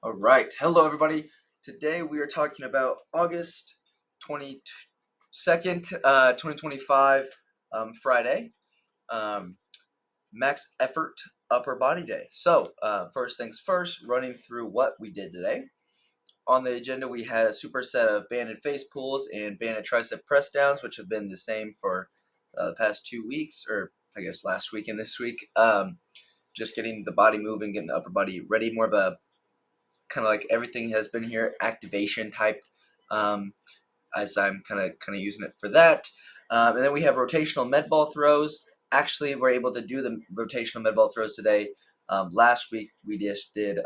All right. Hello, everybody. Today we are talking about August 22nd, 2025, Friday, um, max effort upper body day. So, first things first, running through what we did today. On the agenda, we had a superset of banded face pulls and banded tricep press downs, which have been the same for the past 2 weeks, or I guess last week and this week. Just getting the body moving, getting the upper body ready, more of a kind of like everything has been here activation type, um, as I'm kind of using it for that. And then we have rotational med ball throws. Actually, we're able to do the rotational med ball throws today. Last week we just did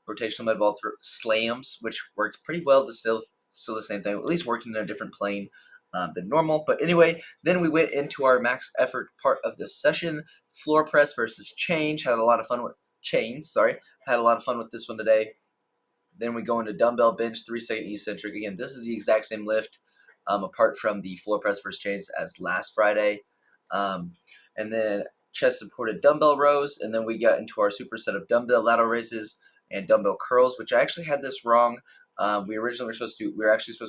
rotational med ball slams, which worked pretty well. Still the same thing, at least working in a different plane than normal. But anyway, then we went into our max effort part of this session. Floor press versus chains. Had a lot of fun with chains. Sorry, had a lot of fun with this one today. Then we go into dumbbell bench, 3-second eccentric. Again, this is the exact same lift, apart from the floor press versus chains as last Friday. And then chest supported dumbbell rows. And then we got into our superset of dumbbell lateral raises and dumbbell curls, which I actually had this wrong. We were actually supposed to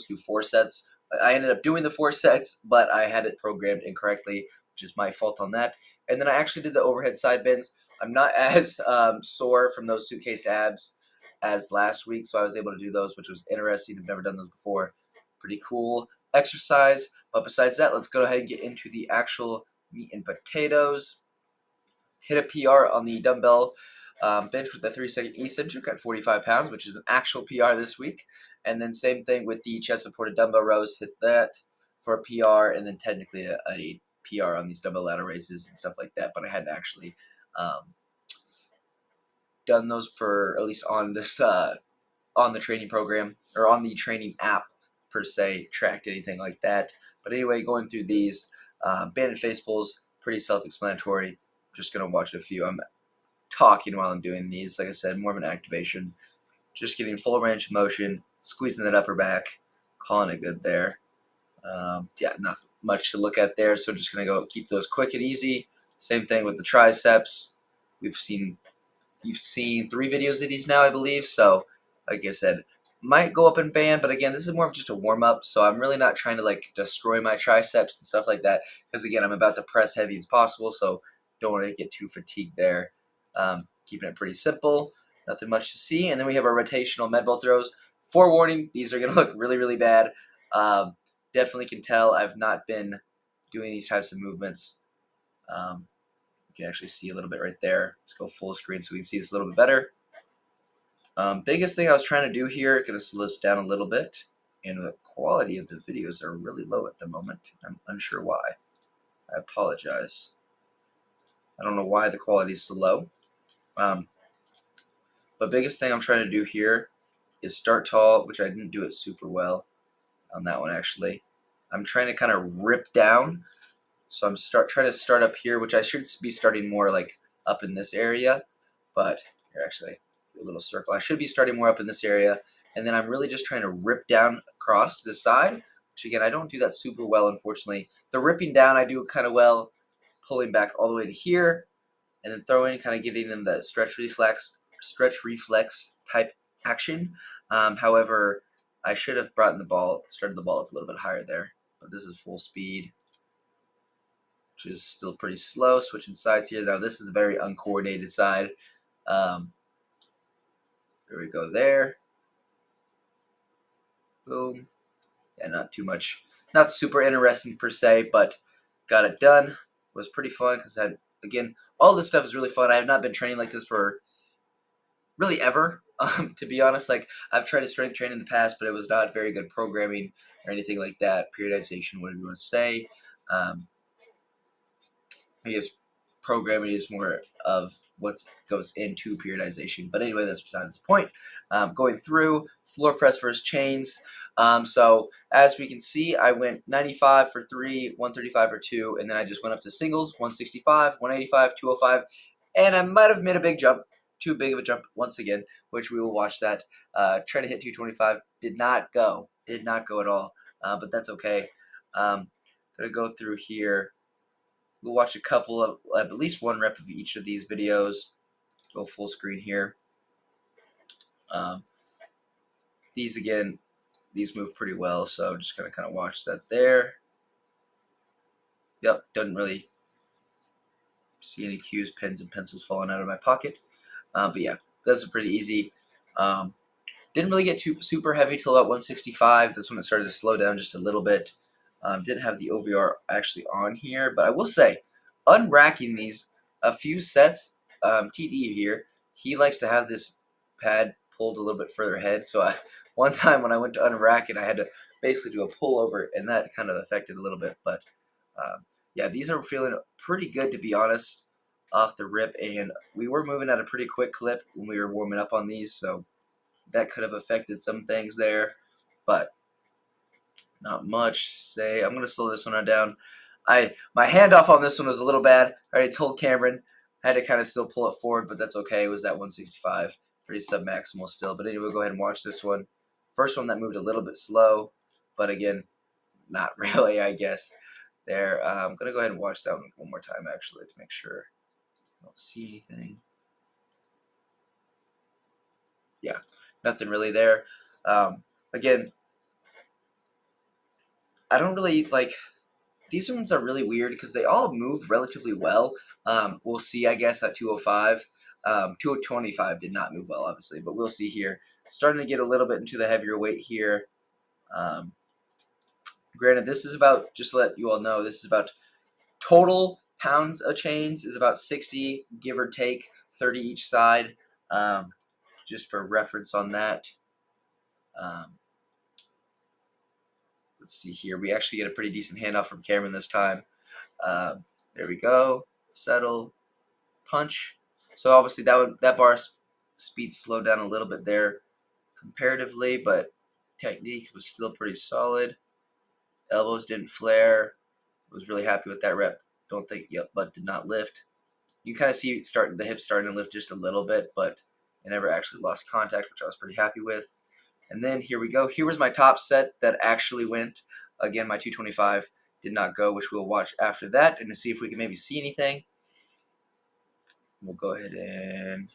do 4 sets. I ended up doing the 4 sets, but I had it programmed incorrectly, which is my fault on that. And then I actually did the overhead side bends. I'm not as sore from those suitcase abs as last week, so I was able to do those, which was interesting. I've never done those before. Pretty cool exercise. But besides that, let's go ahead and get into the actual meat and potatoes. Hit a PR on the dumbbell bench with the 3-second eccentric at 45 pounds, which is an actual PR this week. And then same thing with the chest supported dumbbell rows. Hit that for a PR, and then technically a PR on these dumbbell lateral raises and stuff like that. But I hadn't actually done those for at least on this on the training program or on the training app per se, tracked anything like that. But anyway, going through these banded face pulls, pretty self-explanatory. Just gonna watch a few. I'm talking while I'm doing these. Like I said, more of an activation. Just getting full range of motion, squeezing that upper back, calling it good there. Yeah, not much to look at there. So just gonna go keep those quick and easy. Same thing with the triceps. You've seen 3 videos of these now, I believe. So, like I said, might go up in band, but again, this is more of just a warm up. So I'm really not trying to like destroy my triceps and stuff like that, because again, I'm about to press heavy as possible. So don't want to get too fatigued there. Keeping it pretty simple, nothing much to see. And then we have our rotational med ball throws. Forewarning, these are gonna look really, really bad. Definitely can tell I've not been doing these types of movements. You can actually see a little bit right there. Let's go full screen so we can see this a little bit better. Biggest thing I was trying to do here, going to slow this down a little bit, and the quality of the videos are really low at the moment. I'm unsure why. I apologize. I don't know why the quality is so low. But biggest thing I'm trying to do here is start tall, which I didn't do it super well on that one actually. I'm trying to kind of rip down. So I'm trying to start up here, which I should be starting more like up in this area, but here actually a little circle. I should be starting more up in this area, and then I'm really just trying to rip down across to the side, which again I don't do that super well, unfortunately. The ripping down I do kind of well, pulling back all the way to here, and then throwing, kind of getting in the stretch reflex type action. However, I should have started the ball up a little bit higher there, but this is full speed, which is still pretty slow. Switching sides here. Now this is a very uncoordinated side. There we go there. Boom. Yeah, not too much. Not super interesting per se, but got it done. It was pretty fun because again, all this stuff is really fun. I have not been training like this for really ever. To be honest, like I've tried to strength train in the past, but it was not very good programming or anything like that. Periodization, whatever you want to say. I guess programming is more of what goes into periodization. But anyway, that's besides the point. Going through floor press versus chains. So as we can see, I went 95 for 3, 135 for 2, and then I just went up to singles, 165, 185, 205, and I might have made a big jump, too big of a jump once again, which we will watch that. Try to hit 225, did not go at all, but that's okay. Gonna go through here. We'll watch a couple of, at least one rep of each of these videos. Go full screen here. Um, these again, these move pretty well, so I'm just gonna kind of watch that there. Yep, doesn't really see any cues, pens, and pencils falling out of my pocket. But yeah, those are pretty easy. Um, didn't really get too super heavy till about 165. That's when it started to slow down just a little bit. Didn't have the OVR actually on here, but I will say, unracking these a few sets, TD here, he likes to have this pad pulled a little bit further ahead. So one time when I went to unrack it, I had to basically do a pullover, and that kind of affected a little bit. But yeah, these are feeling pretty good, to be honest, off the rip. And we were moving at a pretty quick clip when we were warming up on these, so that could have affected some things there, but not much. Say, I'm gonna slow this one down. My handoff on this one was a little bad. I already told Cameron I had to kind of still pull it forward, but that's okay. It was that 165, pretty sub-maximal still. But anyway, we'll go ahead and watch this one. First one that moved a little bit slow, but again, not really, I guess. There, I'm gonna go ahead and watch that one more time actually to make sure I don't see anything. Yeah, nothing really there. Again, I don't really like these ones are really weird because they all moved relatively well. We'll see, I guess, at 205. 225 did not move well, obviously, but we'll see here. Starting to get a little bit into the heavier weight here. Um, Granted, this is about, just to let you all know, this is about total pounds of chains is about 60, give or take, 30 each side. Um, just for reference on that. Um, let's see here. We actually get a pretty decent handoff from Cameron this time. There we go. Settle. Punch. So obviously that bar speed slowed down a little bit there comparatively, but technique was still pretty solid. Elbows didn't flare. Was really happy with that rep. Don't think butt did not lift. You kind of see the hips starting to lift just a little bit, but it never actually lost contact, which I was pretty happy with. And then here we go. Here was my top set that actually went. Again, my 225 did not go, which we'll watch after that and to see if we can maybe see anything. We'll go ahead and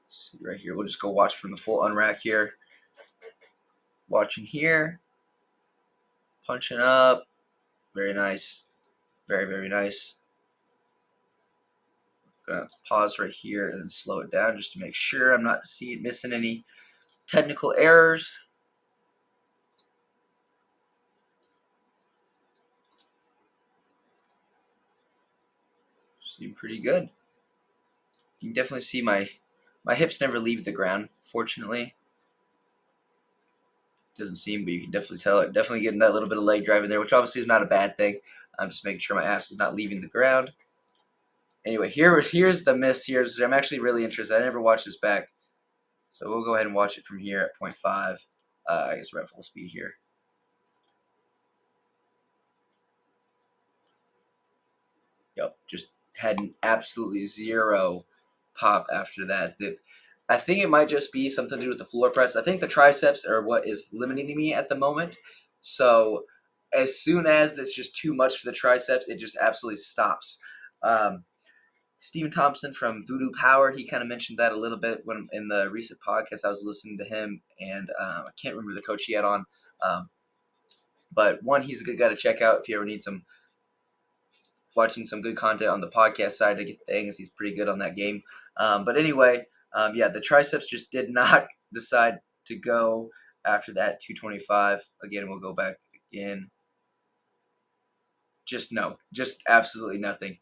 see right here. We'll just go watch from the full unrack here. Watching here. Punching up. Very nice. Very, very nice. Gonna pause right here and then slow it down just to make sure I'm not missing any technical errors. Seem pretty good. You can definitely see my hips never leave the ground, fortunately. Doesn't seem, but you can definitely tell it. Definitely getting that little bit of leg drive in there, which obviously is not a bad thing. I'm just making sure my ass is not leaving the ground. Anyway, here's the miss here. I'm actually really interested. I never watched this back. So we'll go ahead and watch it from here at 0.5. I guess we're at full speed here. Yep, just had an absolutely zero pop after that. I think it might just be something to do with the floor press. I think the triceps are what is limiting me at the moment. So as soon as it's just too much for the triceps, it just absolutely stops. Stephen Thompson from Voodoo Power, he kind of mentioned that a little bit when in the recent podcast I was listening to him, and I can't remember the coach he had on. But one, he's a good guy to check out if you ever need watching some good content on the podcast side to get things. He's pretty good on that game. But anyway, yeah, the triceps just did not decide to go after that 225. Again, we'll go back again. Just absolutely nothing.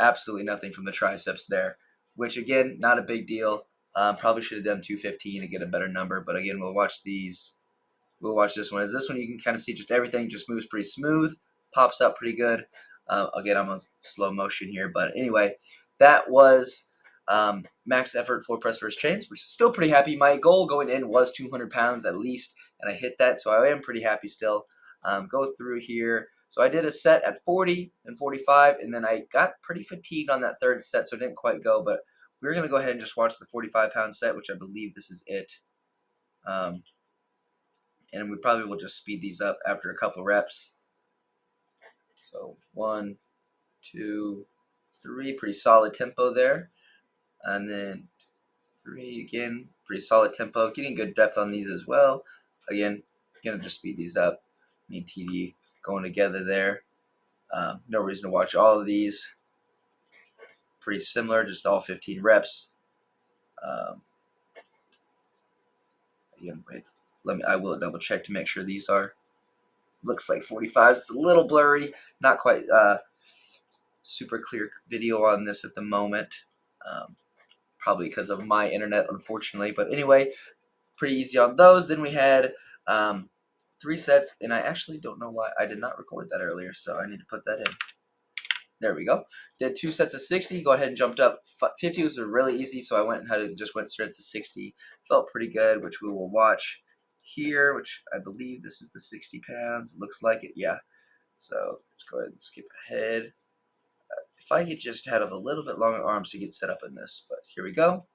Absolutely nothing from the triceps there, which again, not a big deal. Probably should have done 215 to get a better number, but again, we'll watch these. We'll watch this one. As this one, you can kind of see just everything just moves pretty smooth, pops up pretty good. Again, I'm on slow motion here, but anyway, that was max effort floor press versus chains, which is still pretty happy. My goal going in was 200 pounds at least, and I hit that, so I am pretty happy still. Go through here. So I did a set at 40 and 45, and then I got pretty fatigued on that third set, so it didn't quite go, but we're going to go ahead and just watch the 45-pound set, which I believe this is it. And we probably will just speed these up after a couple reps. So 1, 2, 3, pretty solid tempo there. And then 3 again, pretty solid tempo, getting good depth on these as well. Again, gonna just speed these up. Me and TD going together there. No reason to watch all of these. Pretty similar, just all 15 reps. Again, wait, I will double check to make sure these are. Looks like 45. It's a little blurry, not quite super clear video on this at the moment. Probably because of my internet, unfortunately. But anyway, pretty easy on those. Then we had 3 sets, and I actually don't know why I did not record that earlier, so I need to put that in. There we go. Did 2 sets of 60. Go ahead and jumped up. 50 was really easy, so I just went straight to 60. Felt pretty good, which we will watch here, which I believe this is the 60 pounds. It looks like it, yeah. So let's go ahead and skip ahead. If I could just have a little bit longer arms to get set up in this, but here we go.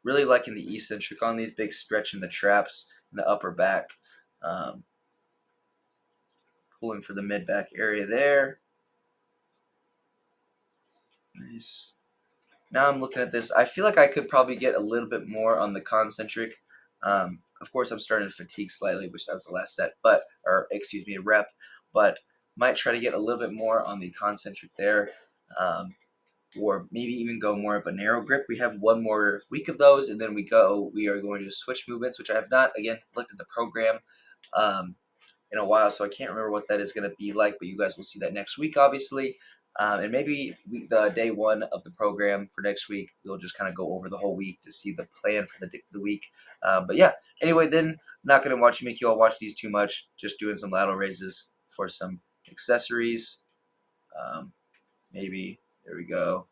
Really liking the eccentric on these, big stretch in the traps in the upper back. Pulling for the mid back area there. Nice. Now I'm looking at this. I feel like I could probably get a little bit more on the concentric. Of course, I'm starting to fatigue slightly, which that was the last set, rep. But might try to get a little bit more on the concentric there. Or maybe even go more of a narrow grip. We have one more week of those, and then we are going to switch movements, which I have not, again, looked at the program in a while, so I can't remember what that is going to be like, but you guys will see that next week, obviously. And maybe the day 1 of the program for next week, we'll just kind of go over the whole week to see the plan for the week. But yeah, anyway, then I'm not going to make you all watch these too much, just doing some lateral raises for some accessories. Maybe, there we go.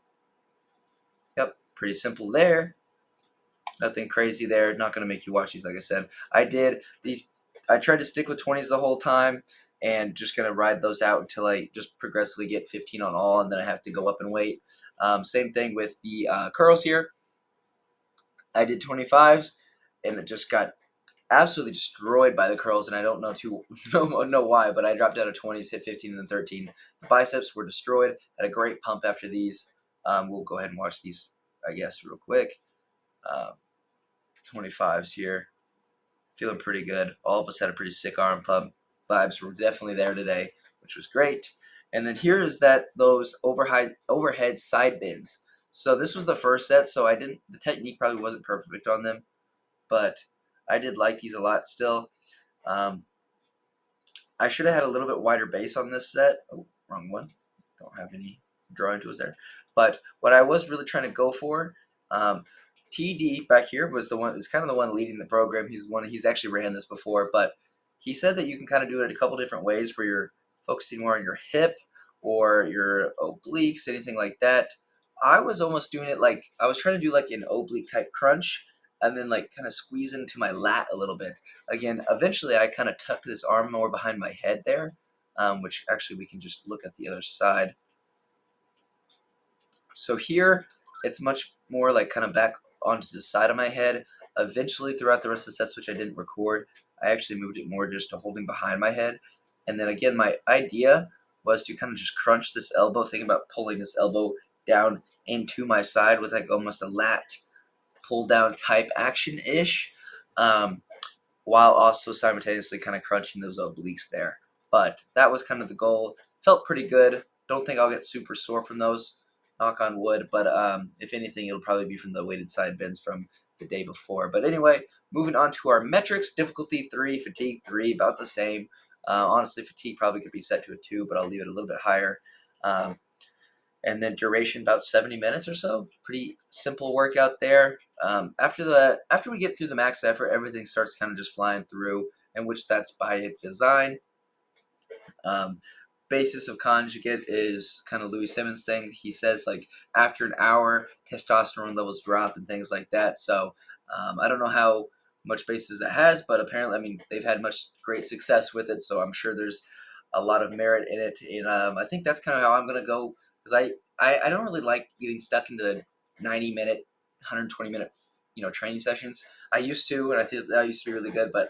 Yep, pretty simple there. Nothing crazy there. Not going to make you watch these, like I said. I tried to stick with 20s the whole time and just going to ride those out until I just progressively get 15 on all, and then I have to go up in weight. Same thing with the curls here. I did 25s, and it just got absolutely destroyed by the curls, and I don't know why, but I dropped out of 20s, hit 15, and then 13. The biceps were destroyed. Had a great pump after these. We'll go ahead and watch these, I guess, real quick. 25s here. Feeling pretty good. All of us had a pretty sick arm pump. Vibes were definitely there today, which was great. And then here is those overhead side bends. So this was the first set, so the technique probably wasn't perfect on them, but I did like these a lot still. I should have had a little bit wider base on this set. Oh, wrong one. Don't have any drawing tools there. But what I was really trying to go for, TD back here was the one. Is kind of the one leading the program. He's actually ran this before, but he said that you can kind of do it a couple different ways, where you're focusing more on your hip or your obliques, anything like that. I was almost doing it like I was trying to do like an oblique type crunch, and then like kind of squeeze into my lat a little bit. Again, eventually I kind of tucked this arm more behind my head there, which actually we can just look at the other side. So here, it's much more like kind of back onto the side of my head. Eventually, throughout the rest of the sets, which I didn't record, I actually moved it more just to holding behind my head. And then again, my idea was to kind of just crunch this elbow, think about pulling this elbow down into my side with like almost a lat pull down type action-ish, while also simultaneously kind of crunching those obliques there. But that was kind of the goal. Felt pretty good. Don't think I'll get super sore from those, knock on wood, but if anything, it'll probably be from the weighted side bends from the day before. But anyway, moving on to our metrics. Difficulty 3, fatigue 3, about the same. Honestly, fatigue probably could be set to a 2, but I'll leave it a little bit higher. And then duration about 70 minutes or so. Pretty simple workout there. After we get through the max effort, everything starts kind of just flying through, and which that's by design. Basis of conjugate is kind of Louis Simmons thing. He says like after an hour, testosterone levels drop and things like that. So I don't know how much basis that has, but apparently, I mean, they've had great success with it. So I'm sure there's a lot of merit in it. And I think that's kind of how I'm gonna go, because I don't really like getting stuck into 90-minute, 120-minute training sessions. I used to, and I think that used to be really good. But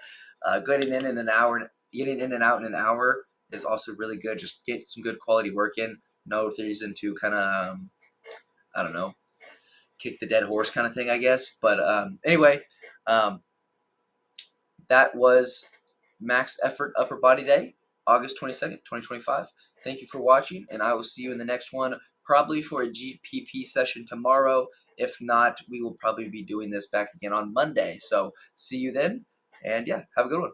getting in an hour, getting in and out in an hour is also really good. Just get some good quality work in. No reason to kind of, I don't know, kick the dead horse kind of thing, I guess. But anyway, that was Max Effort Upper Body Day, August 22nd, 2025. Thank you for watching, and I will see you in the next one, probably for a GPP session tomorrow. If not, we will probably be doing this back again on Monday. So see you then, and yeah, have a good one.